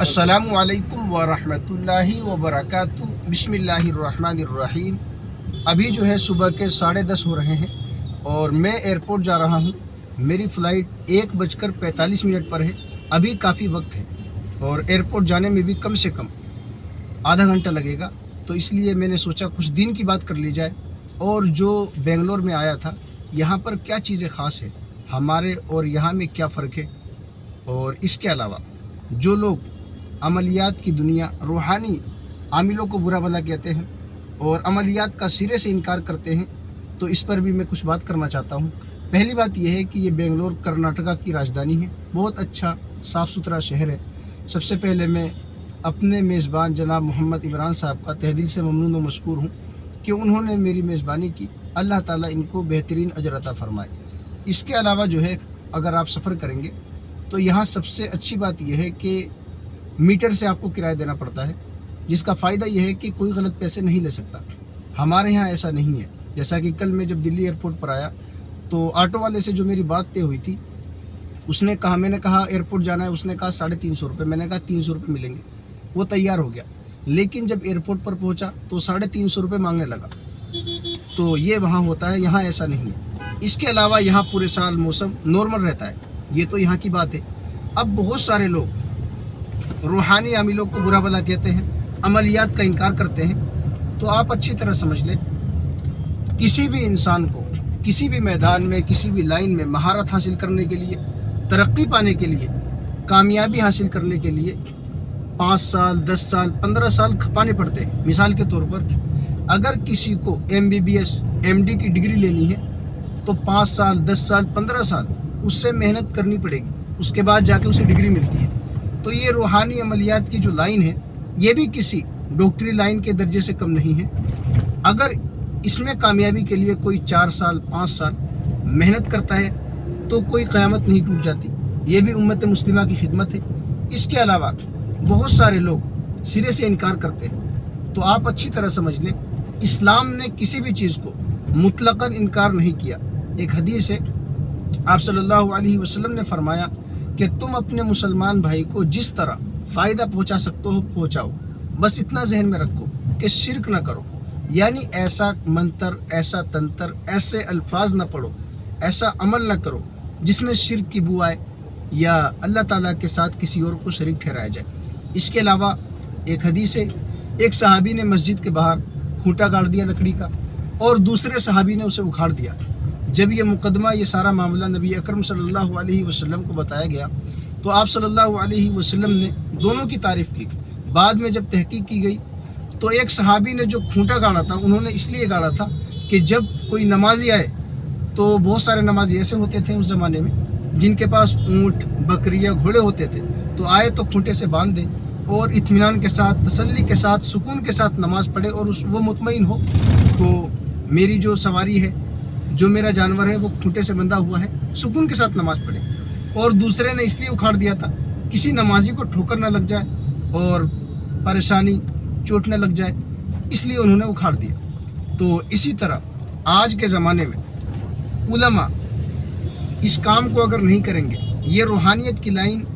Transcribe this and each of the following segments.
अस्सलामु अलैकुम व रहमतुल्लाहि व बरकातुहू। बिस्मिल्लाहिर्रहमानिर्रहीम। अभी जो है सुबह के 10:30 हो रहे हैं और मैं एयरपोर्ट जा रहा हूँ। मेरी फ़्लाइट 1:45 पर है। अभी काफ़ी वक्त है और एयरपोर्ट जाने में भी कम से कम आधा घंटा लगेगा। तो इसलिए मैंने सोचा कुछ दिन की बात कर ली जाए और जो बेंगलोर में आया था यहाँ पर क्या चीज़ें ख़ास है, हमारे और यहाँ में क्या फ़र्क है। और इसके अलावा जो लोग अमलियात की दुनिया रूहानी आमिलों को बुरा भला कहते हैं और अमलियात का सिरे से इनकार करते हैं, तो इस पर भी मैं कुछ बात करना चाहता हूँ। पहली बात यह है कि ये बेंगलोर कर्नाटका की राजधानी है। बहुत अच्छा साफ़ सुथरा शहर है। सबसे पहले मैं अपने मेज़बान जनाब मोहम्मद इमरान साहब का तहे दिल से ममनून व मशकूर हूँ कि उन्होंने मेरी मेज़बानी की। अल्लाह ताला इनको बेहतरीन अजर अता फ़रमाए। इसके अलावा जो है, अगर आप सफ़र करेंगे तो यहाँ सबसे अच्छी बात यह है कि मीटर से आपको किराया देना पड़ता है, जिसका फ़ायदा यह है कि कोई गलत पैसे नहीं ले सकता। हमारे यहाँ ऐसा नहीं है। जैसा कि कल मैं जब दिल्ली एयरपोर्ट पर आया तो ऑटो वाले से जो मेरी बात तय हुई थी, उसने कहा, मैंने कहा एयरपोर्ट जाना है, उसने कहा 350 रुपये। मैंने कहा 300 रुपये मिलेंगे। वो तैयार हो गया, लेकिन जब एयरपोर्ट पर पहुँचा तो 350 रुपये मांगने लगा। तो ये वहाँ होता है, यहाँ ऐसा नहीं है। इसके अलावा यहाँ पूरे साल मौसम नॉर्मल रहता है। ये तो यहाँ की बात है। अब बहुत सारे लोग रूहानी आमिलों को बुरा भला कहते हैं, अमलियात का इनकार करते हैं। तो आप अच्छी तरह समझ लें, किसी भी इंसान को किसी भी मैदान में, किसी भी लाइन में महारत हासिल करने के लिए, तरक्की पाने के लिए, कामयाबी हासिल करने के लिए 5 साल, 10 साल, 15 साल खपाने पड़ते हैं। मिसाल के तौर पर अगर किसी को MBBS MD की डिग्री लेनी है तो 5 साल, 10 साल, 15 साल उससे मेहनत करनी पड़ेगी, उसके बाद जाके उसे डिग्री मिलती है। तो ये रूहानी अमलियात की जो लाइन है, ये भी किसी डॉक्टरी लाइन के दर्जे से कम नहीं है। अगर इसमें कामयाबी के लिए कोई 4 साल, 5 साल मेहनत करता है तो कोई क़यामत नहीं टूट जाती। ये भी उम्मत मुस्लिमा की खिदमत है। इसके अलावा बहुत सारे लोग सिरे से इनकार करते हैं। तो आप अच्छी तरह समझ लें, इस्लाम ने किसी भी चीज़ को मुतलक़न इनकार नहीं किया। एक हदीस है, आप सल्लल्लाहु अलैहि वसल्लम ने फरमाया कि तुम अपने मुसलमान भाई को जिस तरह फ़ायदा पहुंचा सकते हो पहुंचाओ, बस इतना जहन में रखो कि शिरक ना करो। यानी ऐसा मंतर, ऐसा तंत्र, ऐसे अल्फाज ना पढ़ो, ऐसा अमल ना करो जिसमें शिरक की बू आए या अल्लाह ताला के साथ किसी और को शरीक ठहराया जाए। इसके अलावा एक हदीस है, एक सहाबी ने मस्जिद के बाहर खूंटा गाड़ दिया लकड़ी का और दूसरे सहाबी ने उसे उखाड़ दिया। जब ये मुकदमा, ये सारा मामला नबी अकरम सल्लल्लाहु अलैहि वसल्लम को बताया गया तो आप सल्लल्लाहु अलैहि वसल्लम ने दोनों की तारीफ़ की। बाद में जब तहकीक की गई तो एक सहाबी ने जो खूंटा गाड़ा था, उन्होंने इसलिए गाड़ा था कि जब कोई नमाजी आए, तो बहुत सारे नमाजी ऐसे होते थे उस ज़माने में जिनके पास ऊँट, बकरियाँ, घोड़े होते थे, तो आए तो खूंटे से बांध दें और इत्मीनान के साथ, तसल्ली के साथ, सुकून के साथ नमाज़ पढ़े और वो मुतमईन हो तो मेरी जो सवारी है, जो मेरा जानवर है, वो खूंटे से बंधा हुआ है, सुकून के साथ नमाज़ पढ़े। और दूसरे ने इसलिए उखाड़ दिया था किसी नमाजी को ठोकर न लग जाए और परेशानी, चोट न लग जाए, इसलिए उन्होंने उखाड़ दिया। तो इसी तरह आज के ज़माने में उलमा इस काम को अगर नहीं करेंगे, ये रूहानियत की लाइन,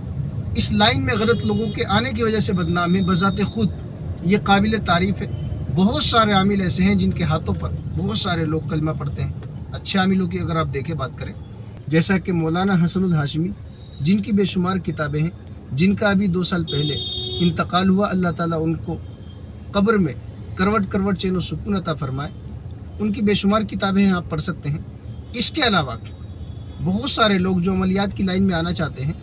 इस लाइन में गलत लोगों के आने की वजह से बदनाम है। बज़ाते ख़ुद ये काबिल तारीफ़ है। बहुत सारे आमिल ऐसे हैं जिनके हाथों पर बहुत सारे लोग कलमा पढ़ते हैं। अच्छे आमिलों की अगर आप देखें, बात करें, जैसा कि मौलाना हसनुल हाशमी, जिनकी बेशुमार किताबें हैं, जिनका अभी 2 साल पहले इंतकाल हुआ, अल्लाह ताला उनको कब्र में करवट करवट चैन व सुकून अता फ़रमाए। उनकी बेशुमार किताबें हैं, आप पढ़ सकते हैं। इसके अलावा बहुत सारे लोग जो अमलियात की लाइन में आना चाहते हैं,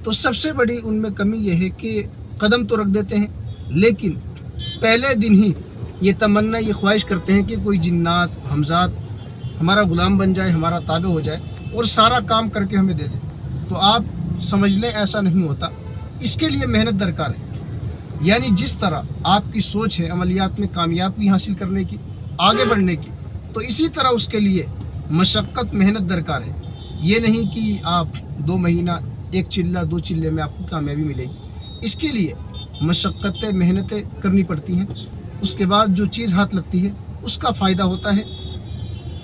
तो सबसे बड़ी उनमें कमी यह है कि कदम तो रख देते हैं, लेकिन पहले दिन ही ये तमन्ना, ये ख्वाहिश करते हैं कि कोई जिन्नात, हमजात हमारा ग़ुलाम बन जाए, हमारा ताबे हो जाए और सारा काम करके हमें दे दे। तो आप समझ लें, ऐसा नहीं होता। इसके लिए मेहनत दरकार है। यानी जिस तरह आपकी सोच है अमलियात में कामयाबी हासिल करने की, आगे बढ़ने की, तो इसी तरह उसके लिए मशक्क़त, मेहनत दरकार है। ये नहीं कि आप 2 महीना, 1 चिल्ला, 2 चिल्ले में आपको कामयाबी मिलेगी। इसके लिए मशक्क़तें, मेहनतें करनी पड़ती हैं। उसके बाद जो चीज़ हाथ लगती है उसका फ़ायदा होता है।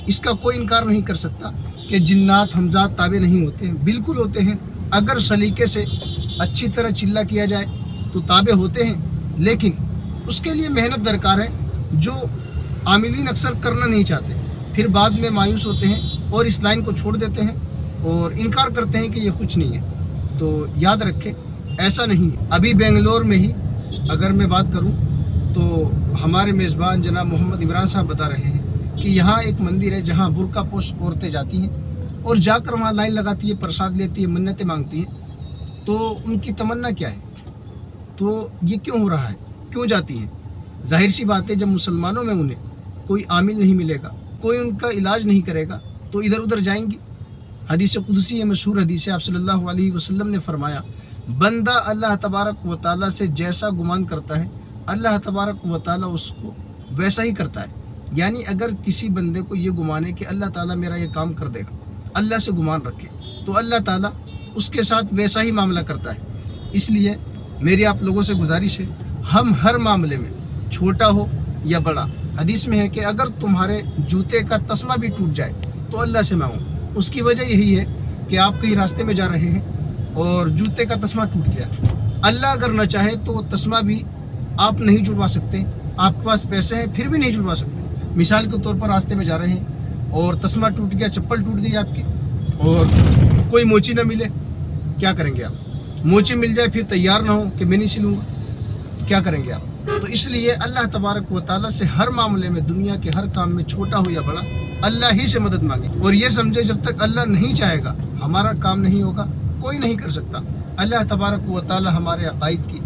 इसका कोई इनकार नहीं कर सकता कि जिन्नात, हमजात ताबे नहीं होते हैं, बिल्कुल होते हैं। अगर सलीके से अच्छी तरह चिल्ला किया जाए, تو ताबे होते हैं, लेकिन उसके लिए मेहनत दरकार है जो आमिलीन अक्सर करना नहीं चाहते, फिर बाद में मायूस होते हैं और इस लाइन को छोड़ देते हैं और इनकार करते हैं कि ये कुछ नहीं है। तो याद रखें, ऐसा नहीं है। अभी बेंगलोर में ही अगर मैं बात करूं तो हमारे मेज़बान जनाब मोहम्मद इमरान साहब बता रहे हैं कि यहाँ एक मंदिर है जहाँ बुर्का पोश औरतें जाती हैं और जाकर वहाँ लाइन लगाती है, प्रसाद लेती है, मन्नतें मांगती हैं। तो उनकी तमन्ना क्या है, तो ये क्यों हो रहा है, क्यों जाती हैं? जाहिर सी बात है, जब मुसलमानों में उन्हें कोई आमिल नहीं मिलेगा, कोई उनका इलाज नहीं करेगा, तो इधर उधर जाएंगी। हदीस कुदसी है, मशहूर हदीस है, आप सल्लल्लाहु अलैहि वसल्लम ने फरमाया, बंदा अल्लाह तबारक व तआला से जैसा गुमान करता है, अल्लाह तबारक व तआला उसको वैसा ही करता है। यानी अगर किसी बंदे को ये गुमान है कि अल्लाह ताला मेरा ये काम कर देगा, अल्लाह से गुमान रखे, तो अल्लाह ताला उसके साथ वैसा ही मामला करता है। इसलिए मेरी आप लोगों से गुजारिश है, हम हर मामले में, छोटा हो या बड़ा, हदीस में है कि अगर तुम्हारे जूते का तस्मा भी टूट जाए तो अल्लाह से मांगो। उसकी वजह यही है कि आप कहीं रास्ते में जा रहे हैं और जूते का तस्मा टूट गया, अल्लाह अगर न चाहे तो वो तस्मा भी आप नहीं जुड़वा सकते, आपके पास पैसे हैं फिर भी नहीं जुड़वा सकते। मिसाल के तौर पर रास्ते में जा रहे हैं और तस्मा टूट गया, चप्पल टूट गई आपकी और कोई मोची ना मिले, क्या करेंगे आप? मोची मिल जाए फिर तैयार ना हो कि मैं नहीं सिलूँगा, क्या करेंगे आप? तो इसलिए अल्लाह तबारक व तआला से हर मामले में, दुनिया के हर काम में, छोटा हो या बड़ा, अल्लाह ही से मदद मांगे। और ये समझे जब तक अल्लाह नहीं चाहेगा हमारा काम नहीं होगा, कोई नहीं कर सकता। अल्लाह तबारक व तआला हमारे अकाइद की,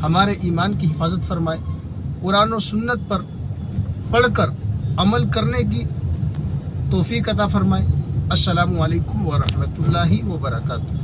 हमारे ईमान की हिफाजत फरमाए, कुरान और सुन्नत पर पढ़कर अमल करने की तौफीक अता फरमाए। अस्सलामु अलैकुम व रहमतुल्लाहि व बरकातुहू।